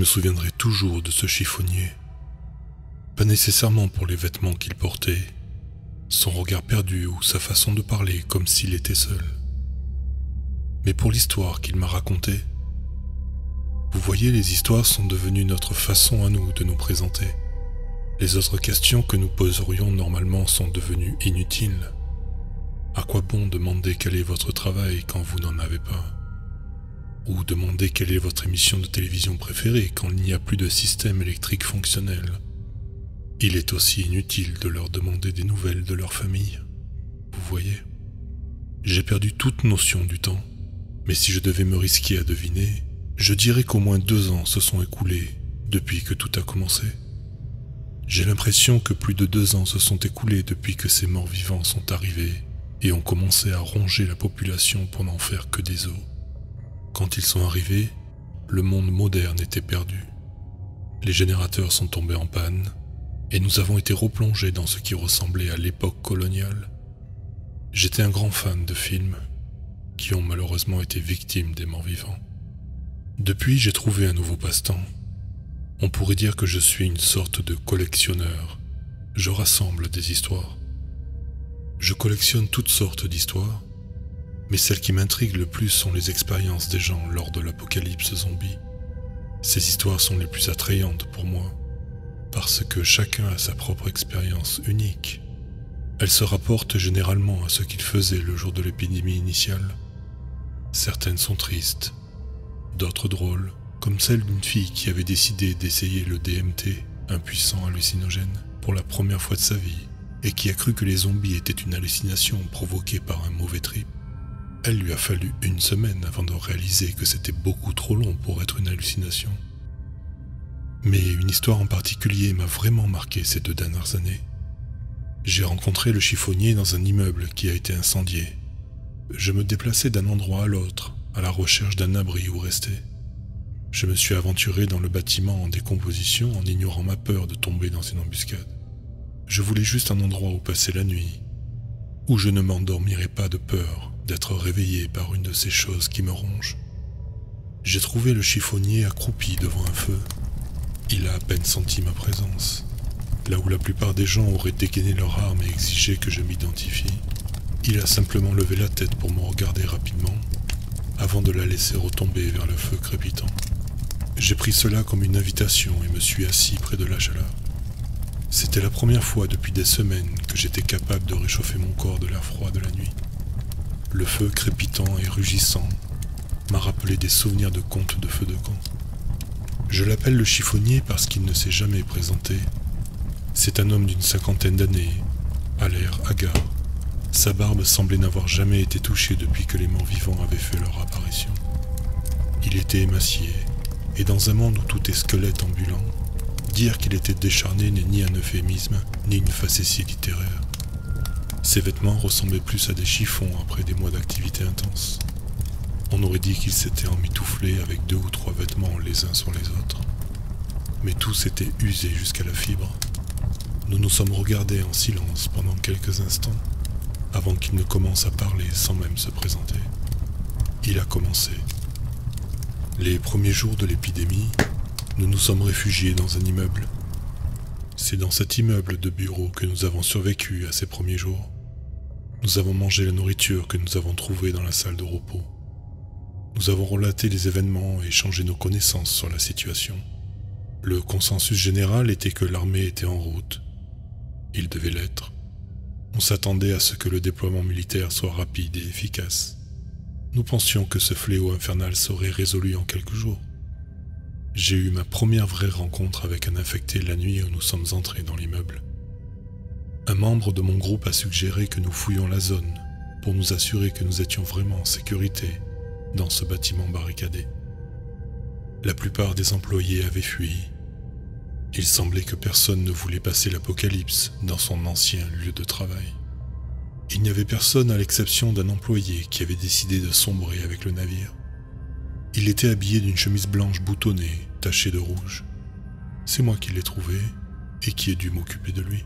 me souviendrai toujours de ce chiffonnier. Pas nécessairement pour les vêtements qu'il portait, son regard perdu ou sa façon de parler comme s'il était seul, mais pour l'histoire qu'il m'a racontée. Vous voyez, les histoires sont devenues notre façon à nous de nous présenter. Les autres questions que nous poserions normalement sont devenues inutiles. À quoi bon demander quel est votre travail quand vous n'en avez pas? Ou demander quelle est votre émission de télévision préférée quand il n'y a plus de système électrique fonctionnel? Il est aussi inutile de leur demander des nouvelles de leur famille. Vous voyez? J'ai perdu toute notion du temps, mais si je devais me risquer à deviner, je dirais qu'au moins 2 ans se sont écoulés depuis que tout a commencé. J'ai l'impression que plus de 2 ans se sont écoulés depuis que ces morts-vivants sont arrivés et ont commencé à ronger la population pour n'en faire que des os. Quand ils sont arrivés, le monde moderne était perdu. Les générateurs sont tombés en panne, et nous avons été replongés dans ce qui ressemblait à l'époque coloniale. J'étais un grand fan de films qui ont malheureusement été victimes des morts-vivants. Depuis, j'ai trouvé un nouveau passe-temps. On pourrait dire que je suis une sorte de collectionneur. Je rassemble des histoires. Je collectionne toutes sortes d'histoires, mais celles qui m'intriguent le plus sont les expériences des gens lors de l'apocalypse zombie. Ces histoires sont les plus attrayantes pour moi, parce que chacun a sa propre expérience unique. Elles se rapportent généralement à ce qu'ils faisaient le jour de l'épidémie initiale. Certaines sont tristes, d'autres drôles, comme celle d'une fille qui avait décidé d'essayer le DMT, un puissant hallucinogène, pour la première fois de sa vie, et qui a cru que les zombies étaient une hallucination provoquée par un mauvais trip. Elle lui a fallu 1 semaine avant de réaliser que c'était beaucoup trop long pour être une hallucination. Mais une histoire en particulier m'a vraiment marqué ces 2 dernières années. J'ai rencontré le chiffonnier dans un immeuble qui a été incendié. Je me déplaçais d'un endroit à l'autre, à la recherche d'un abri où rester. Je me suis aventuré dans le bâtiment en décomposition en ignorant ma peur de tomber dans une embuscade. Je voulais juste un endroit où passer la nuit, où je ne m'endormirais pas de peur d'être réveillé par une de ces choses qui me rongent. J'ai trouvé le chiffonnier accroupi devant un feu. Il a à peine senti ma présence, là où la plupart des gens auraient dégainé leurs armes et exigé que je m'identifie. Il a simplement levé la tête pour me regarder rapidement, avant de la laisser retomber vers le feu crépitant. J'ai pris cela comme une invitation et me suis assis près de la chaleur. C'était la première fois depuis des semaines que j'étais capable de réchauffer mon corps de l'air froid de la nuit. Le feu crépitant et rugissant m'a rappelé des souvenirs de contes de feu de camp. Je l'appelle le chiffonnier parce qu'il ne s'est jamais présenté. C'est un homme d'une 50aine d'années, à l'air hagard. Sa barbe semblait n'avoir jamais été touchée depuis que les morts-vivants avaient fait leur apparition. Il était émacié, et dans un monde où tout est squelette ambulant, dire qu'il était décharné n'est ni un euphémisme, ni une facétie littéraire. Ses vêtements ressemblaient plus à des chiffons après des mois d'activité intense. On aurait dit qu'il s'était emmitouflé avec 2 ou 3 vêtements les uns sur les autres. Mais tous étaient usés jusqu'à la fibre. Nous nous sommes regardés en silence pendant quelques instants, avant qu'il ne commence à parler sans même se présenter. Il a commencé. Les premiers jours de l'épidémie, nous nous sommes réfugiés dans un immeuble. C'est dans cet immeuble de bureau que nous avons survécu à ces premiers jours. Nous avons mangé la nourriture que nous avons trouvée dans la salle de repos. Nous avons relaté les événements et échangé nos connaissances sur la situation. Le consensus général était que l'armée était en route. Il devait l'être. On s'attendait à ce que le déploiement militaire soit rapide et efficace. Nous pensions que ce fléau infernal serait résolu en quelques jours. J'ai eu ma première vraie rencontre avec un infecté la nuit où nous sommes entrés dans l'immeuble. Un membre de mon groupe a suggéré que nous fouillions la zone pour nous assurer que nous étions vraiment en sécurité dans ce bâtiment barricadé. La plupart des employés avaient fui. Il semblait que personne ne voulait passer l'apocalypse dans son ancien lieu de travail. Il n'y avait personne à l'exception d'un employé qui avait décidé de sombrer avec le navire. Il était habillé d'une chemise blanche boutonnée, tachée de rouge. C'est moi qui l'ai trouvé et qui ai dû m'occuper de lui.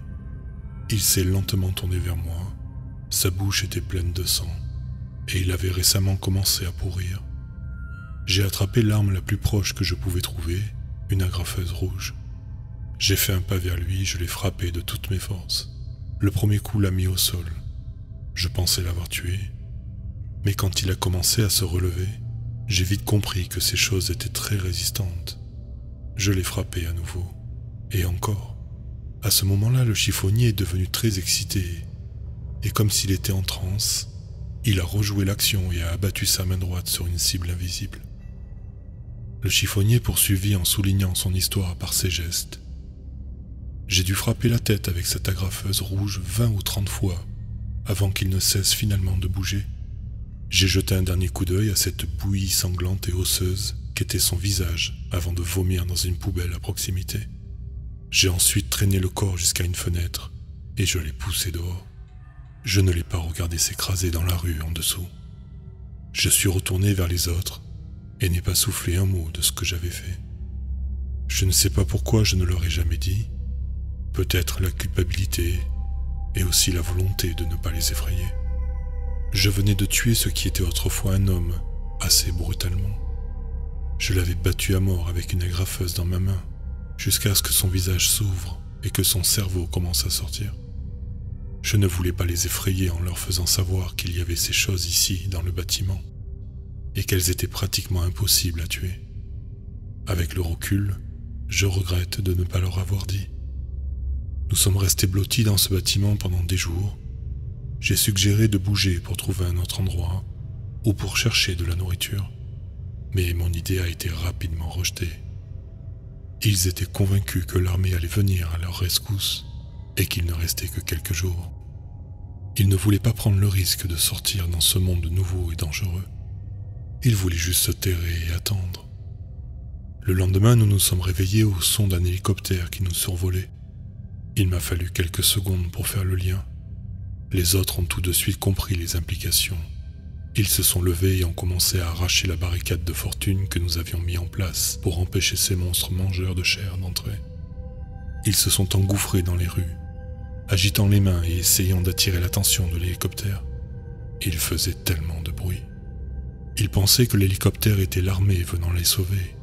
Il s'est lentement tourné vers moi. Sa bouche était pleine de sang et il avait récemment commencé à pourrir. J'ai attrapé l'arme la plus proche que je pouvais trouver, une agrafeuse rouge. J'ai fait un pas vers lui, je l'ai frappé de toutes mes forces. Le premier coup l'a mis au sol. Je pensais l'avoir tué, mais quand il a commencé à se relever, j'ai vite compris que ces choses étaient très résistantes. Je l'ai frappé à nouveau, et encore. À ce moment-là, le chiffonnier est devenu très excité, et comme s'il était en transe, il a rejoué l'action et a abattu sa main droite sur une cible invisible. Le chiffonnier poursuivit en soulignant son histoire par ses gestes. J'ai dû frapper la tête avec cette agrafeuse rouge 20 ou 30 fois, avant qu'il ne cesse finalement de bouger. J'ai jeté un dernier coup d'œil à cette bouillie sanglante et osseuse qu'était son visage avant de vomir dans une poubelle à proximité. J'ai ensuite traîné le corps jusqu'à une fenêtre et je l'ai poussé dehors. Je ne l'ai pas regardé s'écraser dans la rue en dessous. Je suis retourné vers les autres et n'ai pas soufflé un mot de ce que j'avais fait. Je ne sais pas pourquoi je ne leur ai jamais dit. Peut-être la culpabilité et aussi la volonté de ne pas les effrayer. Je venais de tuer ce qui était autrefois un homme, assez brutalement. Je l'avais battu à mort avec une agrafeuse dans ma main, jusqu'à ce que son visage s'ouvre et que son cerveau commence à sortir. Je ne voulais pas les effrayer en leur faisant savoir qu'il y avait ces choses ici dans le bâtiment, et qu'elles étaient pratiquement impossibles à tuer. Avec le recul, je regrette de ne pas leur avoir dit. Nous sommes restés blottis dans ce bâtiment pendant des jours. J'ai suggéré de bouger pour trouver un autre endroit ou pour chercher de la nourriture, mais mon idée a été rapidement rejetée. Ils étaient convaincus que l'armée allait venir à leur rescousse et qu'il ne restait que quelques jours. Ils ne voulaient pas prendre le risque de sortir dans ce monde nouveau et dangereux. Ils voulaient juste se terrer et attendre. Le lendemain, nous nous sommes réveillés au son d'un hélicoptère qui nous survolait. Il m'a fallu quelques secondes pour faire le lien. Les autres ont tout de suite compris les implications. Ils se sont levés et ont commencé à arracher la barricade de fortune que nous avions mis en place pour empêcher ces monstres mangeurs de chair d'entrer. Ils se sont engouffrés dans les rues, agitant les mains et essayant d'attirer l'attention de l'hélicoptère. Il faisait tellement de bruit. Ils pensaient que l'hélicoptère était l'armée venant les sauver.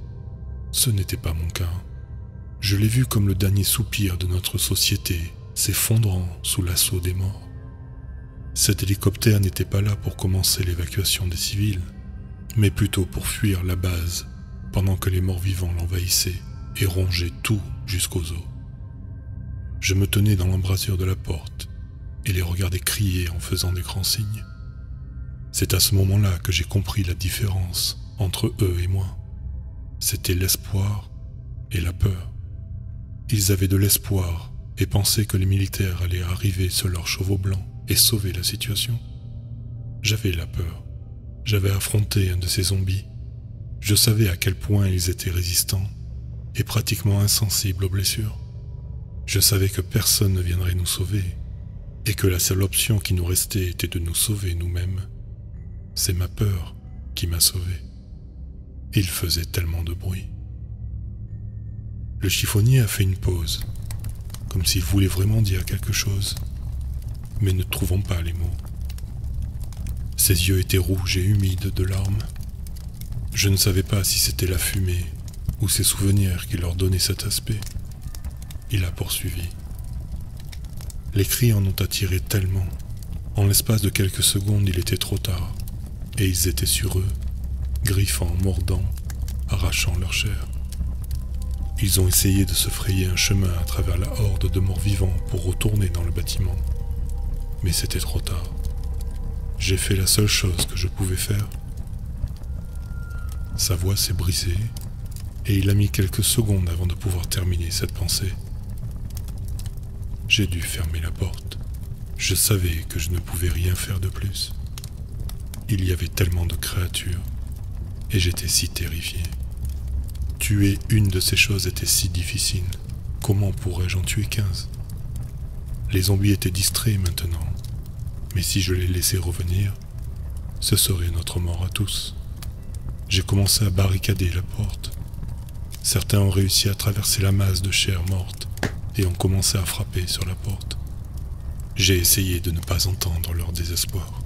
Ce n'était pas mon cas. Je l'ai vu comme le dernier soupir de notre société s'effondrant sous l'assaut des morts. Cet hélicoptère n'était pas là pour commencer l'évacuation des civils, mais plutôt pour fuir la base pendant que les morts-vivants l'envahissaient et rongeaient tout jusqu'aux os. Je me tenais dans l'embrasure de la porte et les regardais crier en faisant des grands signes. C'est à ce moment-là que j'ai compris la différence entre eux et moi. C'était l'espoir et la peur. Ils avaient de l'espoir et pensaient que les militaires allaient arriver sur leurs chevaux blancs et sauver la situation. J'avais la peur. J'avais affronté un de ces zombies. Je savais à quel point ils étaient résistants et pratiquement insensibles aux blessures. Je savais que personne ne viendrait nous sauver et que la seule option qui nous restait était de nous sauver nous-mêmes. C'est ma peur qui m'a sauvé. Il faisait tellement de bruit. Le chiffonnier a fait une pause, comme s'il voulait vraiment dire quelque chose, mais ne trouvant pas les mots. Ses yeux étaient rouges et humides de larmes. Je ne savais pas si c'était la fumée ou ses souvenirs qui leur donnaient cet aspect. Il a poursuivi. Les cris en ont attiré tellement. En l'espace de quelques secondes, il était trop tard, et ils étaient sur eux, griffant, mordant, arrachant leur chair. Ils ont essayé de se frayer un chemin à travers la horde de morts-vivants pour retourner dans le bâtiment. Mais c'était trop tard. J'ai fait la seule chose que je pouvais faire. Sa voix s'est brisée, et il a mis quelques secondes avant de pouvoir terminer cette pensée. J'ai dû fermer la porte. Je savais que je ne pouvais rien faire de plus. Il y avait tellement de créatures, et j'étais si terrifié. Tuer une de ces choses était si difficile. Comment pourrais-je en tuer 15 ? Les zombies étaient distraits maintenant, mais si je les laissais revenir, ce serait notre mort à tous. J'ai commencé à barricader la porte. Certains ont réussi à traverser la masse de chair morte et ont commencé à frapper sur la porte. J'ai essayé de ne pas entendre leur désespoir.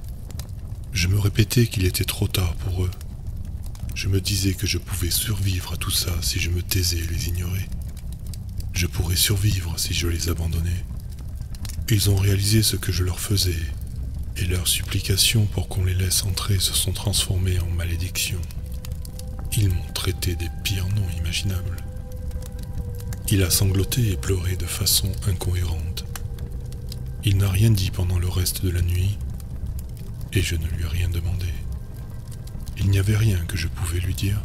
Je me répétais qu'il était trop tard pour eux. Je me disais que je pouvais survivre à tout ça si je me taisais et les ignorais. Je pourrais survivre si je les abandonnais. Ils ont réalisé ce que je leur faisais, et leurs supplications pour qu'on les laisse entrer se sont transformées en malédictions. Ils m'ont traité des pires noms imaginables. Il a sangloté et pleuré de façon incohérente. Il n'a rien dit pendant le reste de la nuit, et je ne lui ai rien demandé. Il n'y avait rien que je pouvais lui dire.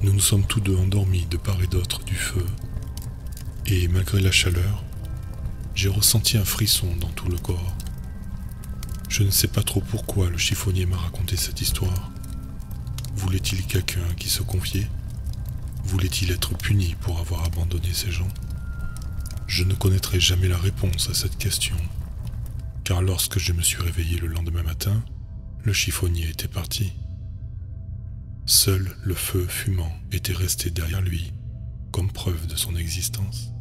Nous nous sommes tous deux endormis de part et d'autre du feu, et malgré la chaleur, j'ai ressenti un frisson dans tout le corps. Je ne sais pas trop pourquoi le chiffonnier m'a raconté cette histoire. Voulait-il quelqu'un à qui se confier? Voulait-il être puni pour avoir abandonné ces gens? Je ne connaîtrai jamais la réponse à cette question, car lorsque je me suis réveillé le lendemain matin, le chiffonnier était parti. Seul le feu fumant était resté derrière lui, comme preuve de son existence.